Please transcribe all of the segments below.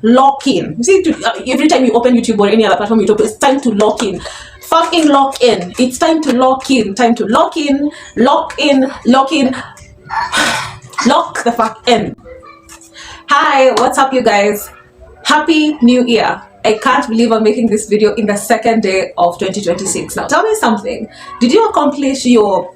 lock in. You see, every time you open YouTube or any other platform you open, it's time to lock in. Fucking lock in. It's time to lock in. Time to lock in. Lock in. Lock in. Lock the fuck in. Hi, what's up, you guys? Happy New Year. I can't believe I'm making this video in the second day of 2026. Now, tell me something. Did you accomplish your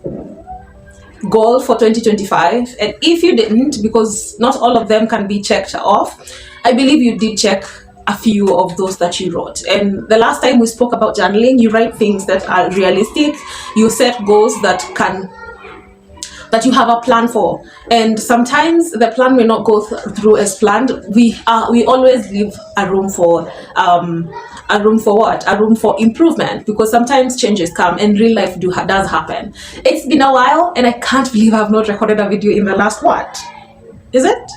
goal for 2025? And if you didn't, because not all of them can be checked off, I believe you did check a few of those that you wrote. And the last time we spoke about journaling, you write things that are realistic, you set goals that you have a plan for, and sometimes the plan may not go through as planned. We always leave a room for what? A room for improvement, because sometimes changes come and real life does happen. It's been a while and I can't believe I've not recorded a video in the last, what is it?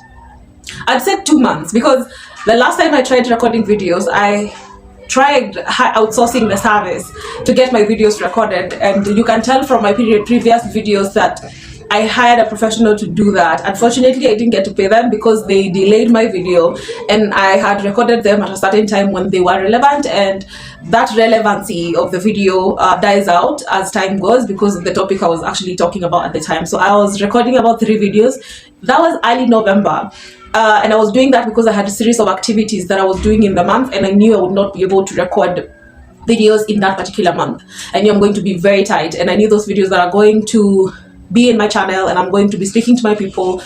I'd said 2 months, because the last time I tried recording videos, I tried outsourcing the service to get my videos recorded, and you can tell from my previous videos that I hired a professional to do that. Unfortunately, I didn't get to pay them because they delayed my video, and I had recorded them at a certain time when they were relevant, and that relevancy of the video dies out as time goes because of the topic I was actually talking about at the time. So I was recording about 3 videos. That was early November. And I was doing that because I had a series of activities that I was doing in the month, and I knew I would not be able to record videos in that particular month. I knew I'm going to be very tight, and I knew those videos that are going to be in my channel, and I'm going to be speaking to my people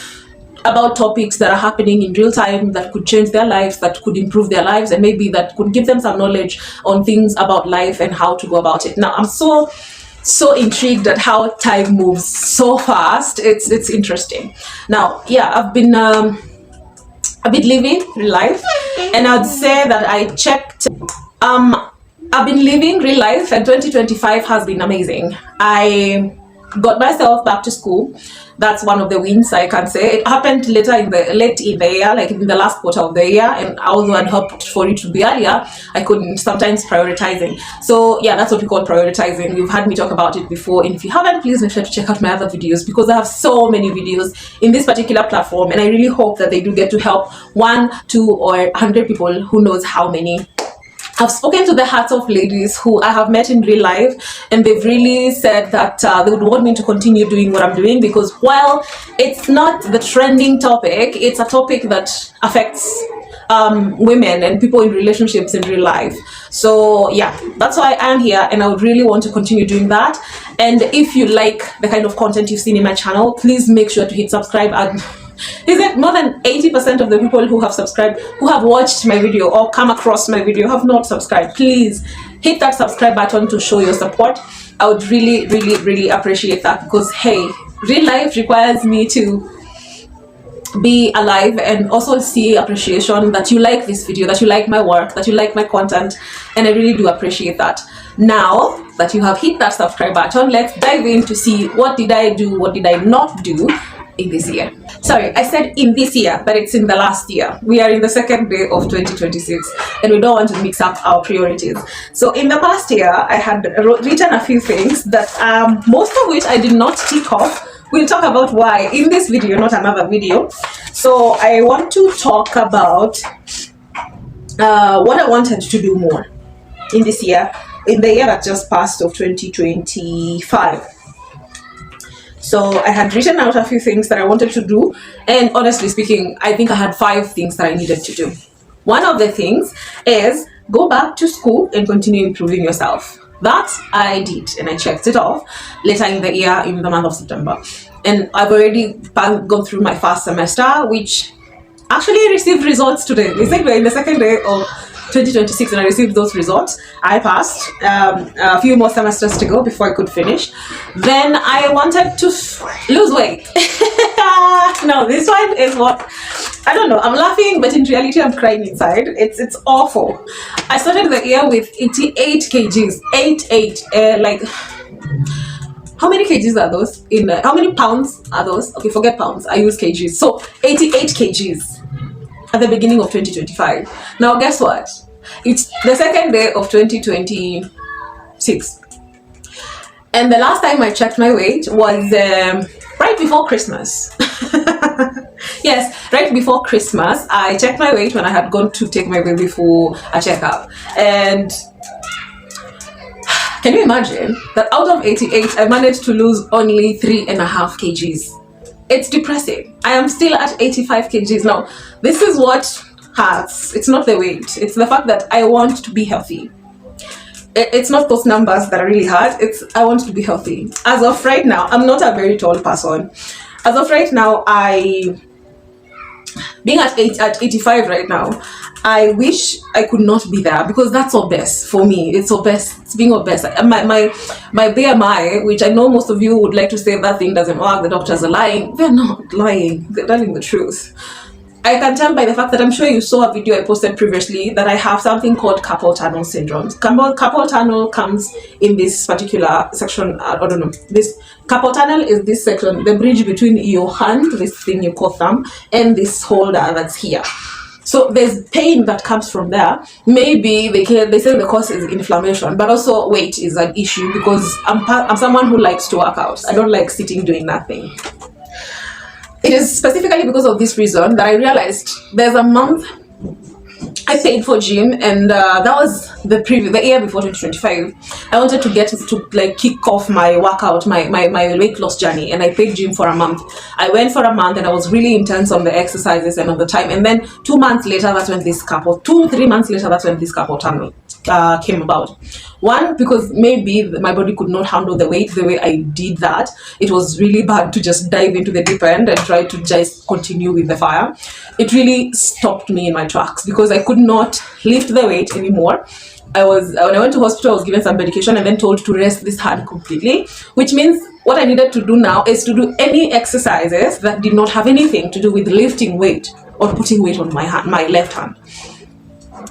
about topics that are happening in real time that could change their lives, that could improve their lives, and maybe that could give them some knowledge on things about life and how to go about it. Now, I'm so intrigued at how time moves so fast. It's interesting. Now, yeah, I've been living real life, and I'd say that I checked. I've been living real life, and 2025 has been amazing. I got myself back to school. That's one of the wins I can say. It happened late in the year, like in the last quarter of the year, and although I'd hoped for it to be earlier, I couldn't. Sometimes prioritizing. So yeah, that's what we call prioritizing. You've heard me talk about it before, and if you haven't, please make sure to check out my other videos, because I have so many videos in this particular platform, and I really hope that they do get to help 1, 2, or 100 people, who knows how many. I've spoken to the hearts of ladies who I have met in real life, and they've really said that they would want me to continue doing what I'm doing, because while it's not the trending topic, it's a topic that affects women and people in relationships in real life. So yeah, that's why I am here, and I would really want to continue doing that. And if you like the kind of content you've seen in my channel, please make sure to hit subscribe. And is it more than 80% of the people who have subscribed, who have watched my video or come across my video, have not subscribed? Please hit that subscribe button to show your support. I would really appreciate that, because hey, real life requires me to be alive and also see appreciation that you like this video, that you like my work, that you like my content, and I really do appreciate that. Now that you have hit that subscribe button, let's dive in to see what did I do, what did I not do in this year. Sorry, I said in this year, but it's in the last year. We are in the second day of 2026, and we don't want to mix up our priorities. So in the past year, I had written a few things that most of which I did not tick off. We'll talk about why in this video, not another video. So I want to talk about what I wanted to do more in this year, in the year that just passed of 2025. So I had written out a few things that I wanted to do, and honestly speaking, I think I had 5 things that I needed to do. One of the things is go back to school and continue improving yourself. That I did, and I checked it off later in the year, in the month of September. And I've already gone through my first semester, which actually received results today. It's like we're in the second day of 2026, and I received those results. I passed. A few more semesters to go before I could finish. Then I wanted to lose weight. No, this one is what, I don't know, I'm laughing, but in reality I'm crying inside. It's awful. I started the year with 88 kgs. 88. Like, how many kgs are those? How many pounds are those? Okay, forget pounds. I use kgs. So 88 kgs. At the beginning of 2025. Now guess what? It's the second day of 2026. And the last time I checked my weight was right before Christmas. Yes, right before Christmas, I checked my weight when I had gone to take my baby for a checkup. And can you imagine that out of 88, I managed to lose only 3.5 kgs? It's depressing. I am still at 85 kgs. Now, this is what hurts. It's not the weight. It's the fact that I want to be healthy. It's not those numbers that are really hard. It's I want to be healthy. As of right now, I'm not a very tall person. As of right now, being at 85 right now, I wish I could not be there, because that's obese for me. It's obese. It's being obese. My BMI, which I know most of you would like to say that thing doesn't work, the doctors are lying. They're not lying. They're telling the truth. I can tell by the fact that I'm sure you saw a video I posted previously that I have something called carpal tunnel syndrome. Carpal tunnel comes in this particular section. I don't know. This carpal tunnel is this section, the bridge between your hand, this thing you call thumb, and this holder that's here. So there's pain that comes from there. Maybe they say the cause is inflammation, but also weight is an issue, because I'm someone who likes to work out. I don't like sitting doing nothing. It is specifically because of this reason that I realized there's a month I paid for gym, and that was the year before 2025. I wanted to get to like kick off my workout, my weight loss journey, and I paid gym for a month. I went for a month and I was really intense on the exercises and on the time. And then 2 months later, that's when this 3 months later, that's when this carpal tunnel came about. One, because maybe my body could not handle the weight the way I did that. It was really bad to just dive into the deep end and try to just continue with the fire. It really stopped me in my tracks, because I could not lift the weight anymore. When I went to hospital, I was given some medication and then told to rest this hand completely, which means what I needed to do now is to do any exercises that did not have anything to do with lifting weight or putting weight on my left hand.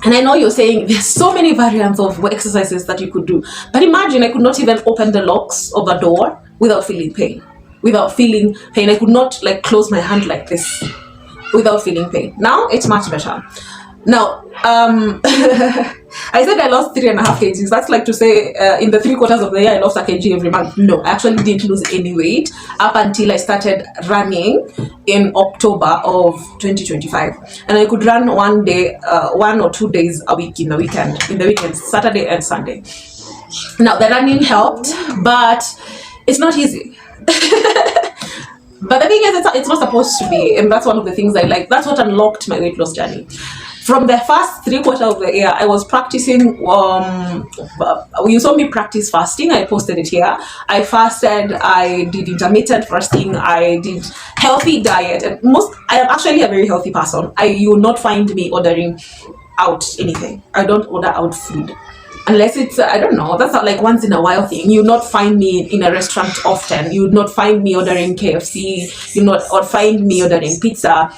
And I know you're saying there's so many variants of exercises that you could do, but imagine I could not even open the locks of a door without feeling pain. I could not like close my hand like this without feeling pain. Now it's much better. Now, I said I lost 3.5 kgs. That's like to say in the 3 quarters of the year I lost a kg every month. No, I actually didn't lose any weight up until I started running in October of 2025. And I could run 1 or 2 days a week in the weekends, Saturday and Sunday. Now, the running helped, but it's not easy. But the thing is, it's not supposed to be, and that's one of the things I like. That's what unlocked my weight loss journey. From the first 3 quarters of the year, I was practicing. You saw me practice fasting. I posted it here. I fasted. I did intermittent fasting. I did healthy diet. And I am actually a very healthy person. You will not find me ordering out anything. I don't order out food. Unless it's, I don't know, that's not like once in a while thing. You would not find me in a restaurant often. You would not find me ordering KFC. You would not find me ordering pizza.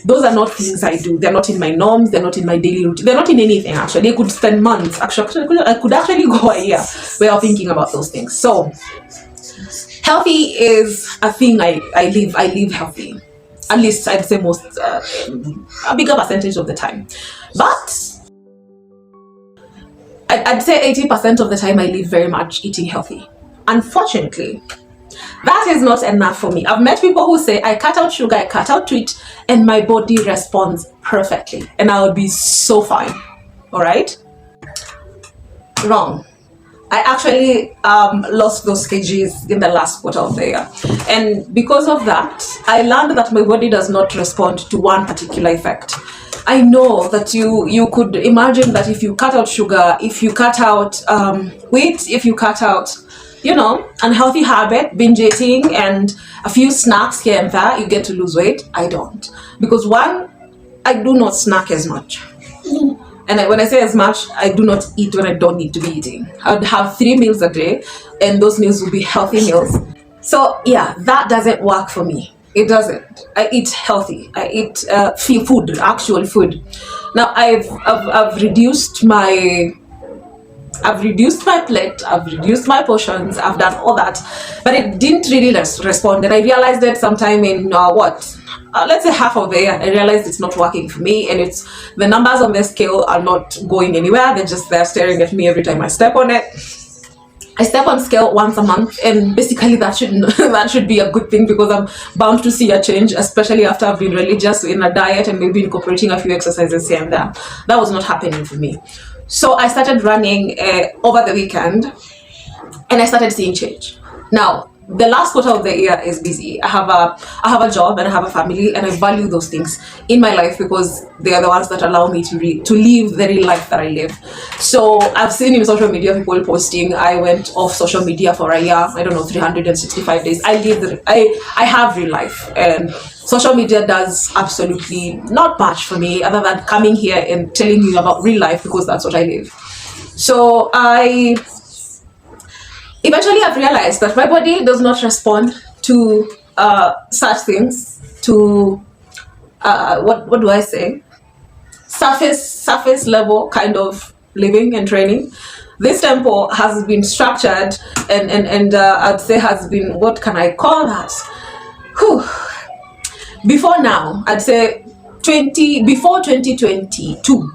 Those are not things I do. They're not in my norms. They're not in my daily routine. They're not in anything, actually. I could spend months. Actually, I could actually go a year without thinking about those things. So, healthy is a thing I live healthy. At least I'd say a bigger percentage of the time. But I'd say 80% of the time I live very much eating healthy. Unfortunately, that is not enough for me. I've met people who say, I cut out sugar, I cut out sweet, and my body responds perfectly. And I would be so fine. All right? Wrong. I actually lost those kgs in the last quarter of the year. And because of that, I learned that my body does not respond to one particular effect. I know that you could imagine that if you cut out sugar, if you cut out wheat, if you cut out, unhealthy habit, binge eating, and a few snacks here and there, you get to lose weight. I don't. Because one, I do not snack as much. And when I say as much, I do not eat when I don't need to be eating. I would have 3 meals a day, and those meals will be healthy meals. So yeah, that doesn't work for me. It doesn't. I eat healthy. I eat food, actual food. Now I've reduced my plate. I've reduced my portions. I've done all that, but it didn't really respond. And I realized that sometime in let's say half of the year, I realized it's not working for me, and it's the numbers on the scale are not going anywhere. They're staring at me every time I step on it. I step on scale once a month, and basically that should that should be a good thing, because I'm bound to see a change, especially after I've been religious in a diet and maybe incorporating a few exercises here and there. That was not happening for me. So I started running over the weekend, and I started seeing change. Now, the last quarter of the year is busy. I have a job and I have a family, and I value those things in my life because they are the ones that allow me to live the real life that I live. So I've seen in social media people posting, I went off social media for a year, I don't know, 365 days. I have real life, and social media does absolutely not much for me other than coming here and telling you about real life, because that's what I live. So eventually I've realized that my body does not respond to such things, to what do I say, surface level kind of living and training. This tempo has been structured and I'd say has been, what can I call that? Whew. Before now, I'd say before 2022,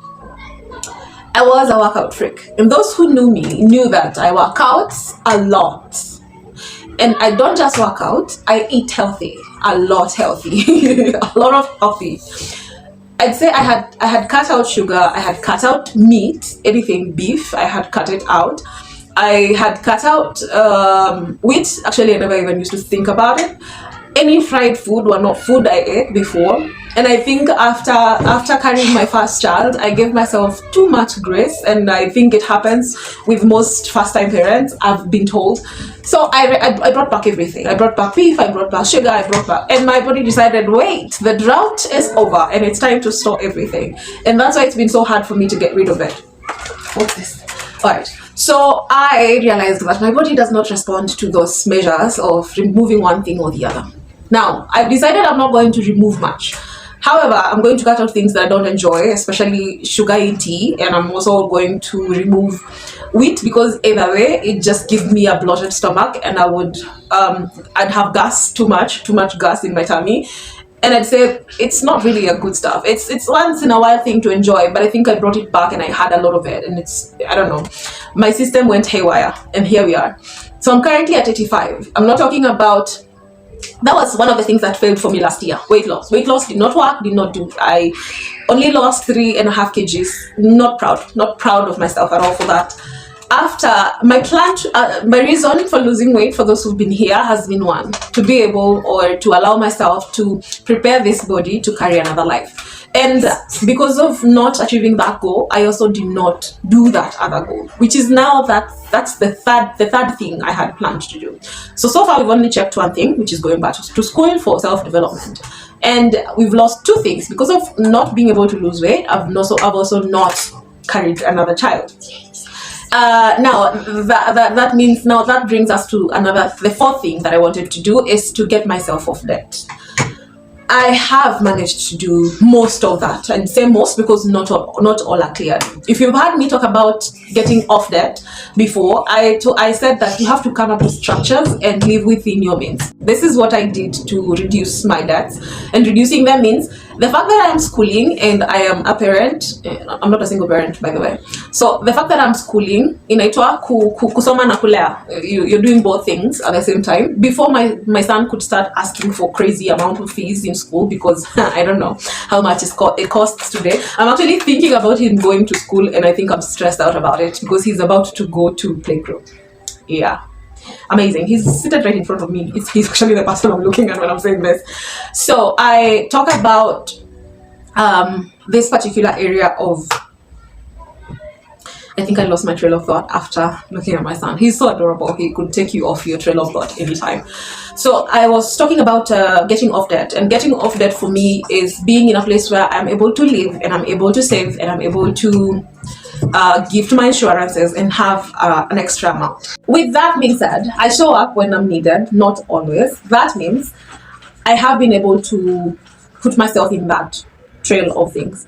I was a workout freak, and those who knew me knew that I work out a lot. And I don't just work out, I eat healthy, a lot healthy, a lot of healthy. I'd say I had cut out sugar, I had cut out meat, anything beef, I had cut it out. I had cut out wheat. Actually, I never even used to think about it. Any fried food were not food I ate before. And I think after carrying my first child, I gave myself too much grace, and I think it happens with most first-time parents, I've been told. So I brought back everything. I brought back beef, I brought back sugar, and my body decided, wait, the drought is over and it's time to store everything. And that's why it's been so hard for me to get rid of it. What's this? All right. So I realized that my body does not respond to those measures of removing one thing or the other. Now, I've decided I'm not going to remove much. However, I'm going to cut out things that I don't enjoy, especially sugar in tea, and I'm also going to remove wheat, because either way, it just gives me a bloated stomach, and I'd have gas, too much gas in my tummy. And I'd say it's not really a good stuff. It's once in a while thing to enjoy, but I think I brought it back and I had a lot of it, and I don't know. My system went haywire, and here we are. So I'm currently at 85. I'm not talking about, that was one of the things that failed for me last year. Weight loss did not work, did not do. I only lost 3.5 kgs. Not proud of myself at all for that. After my plan, my reason for losing weight, for those who've been here, has been one, to be able, or to allow myself to prepare this body to carry another life. And because of not achieving that goal, I also did not do that other goal, which is now that's the third thing I had planned to do. So far we've only checked one thing, which is going back to school for self-development. And we've lost 2 things because of not being able to lose weight. I've also not carried another child. Now that means, now that brings us to the 4th thing that I wanted to do, is to get myself off debt. I have managed to do most of that. I'd say most because not all are cleared. If you've heard me talk about getting off debt before, I said that you have to come up with structures and live within your means. This is what I did to reduce my debts, and reducing them means the fact that I am schooling and I am a parent. I'm not a single parent, by the way. So the fact that I'm schooling, inaitwa kusoma na kulea. You're doing both things at the same time. Before my son could start asking for crazy amount of fees in school, because I don't know how much it costs today. I'm actually thinking about him going to school, and I think I'm stressed out about it because he's about to go to playgroup. Yeah. Amazing. He's seated right in front of me. He's actually the person I'm looking at when I'm saying this. So I talk about this particular area of, I think I lost my trail of thought after looking at my son. He's so adorable. He could take you off your trail of thought anytime. So I was talking about getting off debt, and getting off debt for me is being in a place where I'm able to live, and I'm able to save, and I'm able to give to my insurances and have an extra amount. With that being said, I show up when I'm needed, not always. That means I have been able to put myself in that trail of things.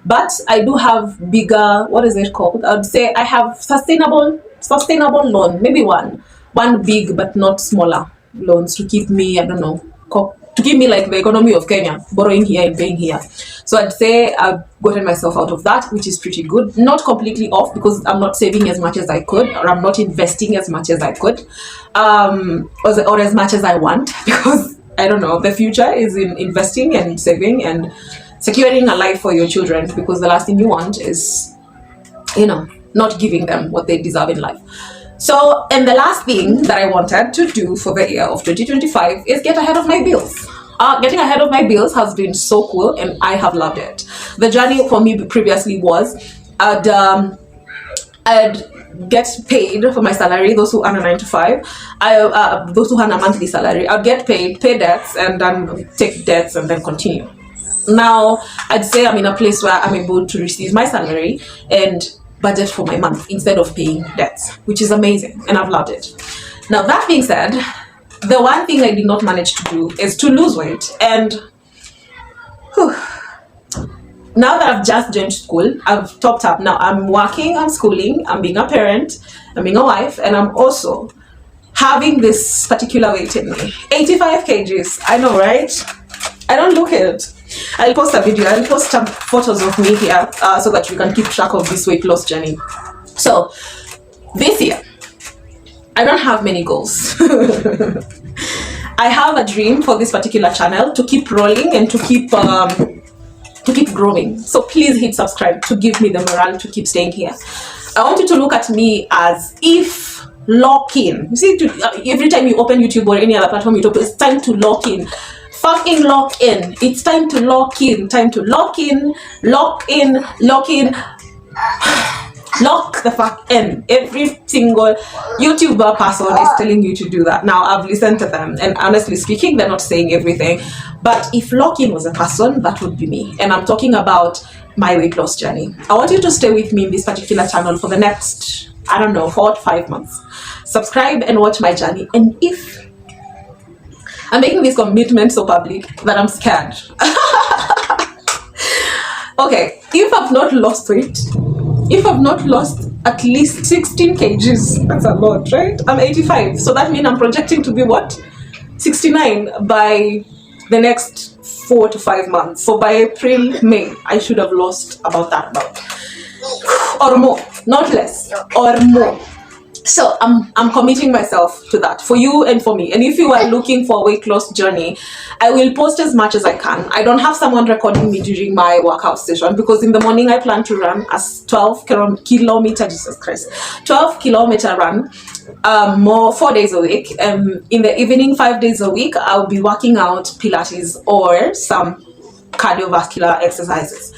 But I do have bigger, what is it called? I would say I have sustainable loan, maybe one big but not smaller loans to keep me, I don't know, to give me like the economy of Kenya, borrowing here and paying here. So I'd say I've gotten myself out of that, which is pretty good. Not completely off, because I'm not saving as much as I could, or I'm not investing as much as I could, or as much as I want, because I don't know, the future is in investing and saving and securing a life for your children, because the last thing you want is, not giving them what they deserve in life. So, and the last thing that I wanted to do for the year of 2025 is get ahead of my bills. Getting ahead of my bills has been so cool, and I have loved it. The journey for me previously was I'd get paid for my salary. Those who earn a 9 to 5, those who earn a monthly salary, I'd get paid, pay debts, and then take debts and then continue. Now I'd say I'm in a place where I'm able to receive my salary and budget for my month instead of paying debts, which is amazing, and I've loved it. Now, that being said, the one thing I did not manage to do is to lose weight. And now that I've just joined school, I've topped up. Now I'm working, I'm schooling, I'm being a parent, I'm being a wife, and I'm also having this particular weight in me. 85 kgs. I know, right? I don't look it. I'll post a video, I'll post some photos of me here so that you can keep track of this weight loss journey. So this year, I don't have many goals. I have a dream for this particular channel to keep rolling and to keep growing. So please hit subscribe to give me the morale to keep staying here. I want you to look at me as if lock in. You see, every time you open YouTube or any other platform you open, it's time to lock in. Fucking lock in. It's time to lock in. Time to lock in. Lock in. Lock in. Lock the fuck in. Every single YouTuber person is telling you to do that. Now, I've listened to them, and honestly speaking, they're not saying everything. But if lock-in was a person, that would be me. And I'm talking about my weight loss journey. I want you to stay with me in this particular channel for the next, 4 to 5 months. Subscribe and watch my journey. And if I'm making this commitment so public that I'm scared. Okay, if I've not lost weight, if I've not lost at least 16 kgs, that's a lot, right? I'm 85, so that means I'm projecting to be what? 69 by the next 4 to 5 months. So by April, May, I should have lost about that amount. Or more, not less, or more. So I'm committing myself to that for you and for me. And if you are looking for a weight loss journey, I will post as much as I can. I don't have someone recording me during my workout session, because in the morning I plan to run a 12 kilometer, Jesus Christ, 12 kilometer run, 4 days a week. In the evening, 5 days a week, I'll be working out Pilates or some cardiovascular exercises.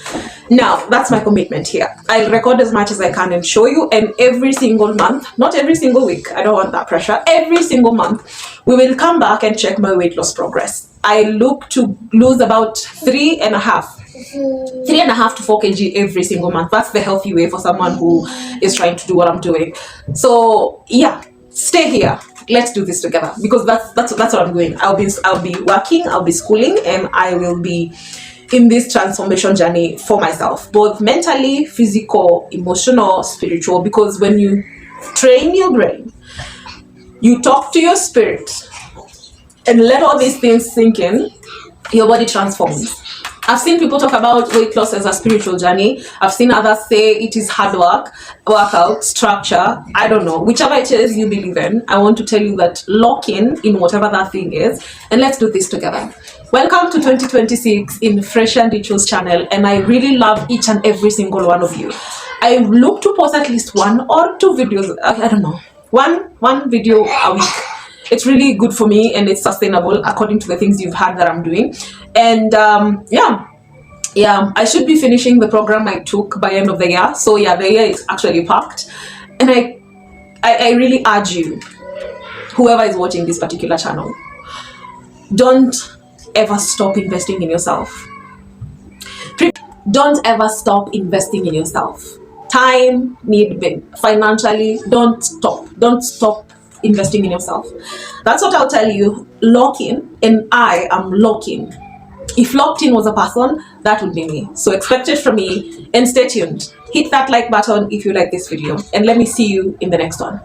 Now, that's my commitment here. I'll record as much as I can and show you, and every single month, not every single week, I don't want that pressure, every single month, we will come back and check my weight loss progress. I look to lose about 3.5 to 4 kg every single month. That's the healthy way for someone who is trying to do what I'm doing. So yeah, stay here. Let's do this together, because that's what I'm doing. I'll be working, I'll be schooling, and I will be in this transformation journey for myself, both mentally, physical, emotional, spiritual. Because when you train your brain, you talk to your spirit, and let all these things sink in, your body transforms. I've seen people talk about weight loss as a spiritual journey. I've seen others say it is hard work, workout, structure. I don't know. Whichever it is you believe in, I want to tell you that lock in whatever that thing is, and let's do this together. Welcome to 2026 in Fresh and Rituals channel, and I really love each and every single one of you. I look to post at least 1 or 2 videos. I don't know. One video a week. It's really good for me, and it's sustainable according to the things you've heard that I'm doing. And yeah, I should be finishing the program I took by end of the year. So yeah, the year is actually packed, and I really urge you, whoever is watching this particular channel, don't ever stop investing in yourself. Don't ever stop investing in yourself. Time, need, financially, don't stop investing in yourself. That's what I'll tell you. Lock in, and I am locking. If locked in was a person, that would be me. So expect it from me, and stay tuned. Hit that like button if you like this video, and let me see you in the next one.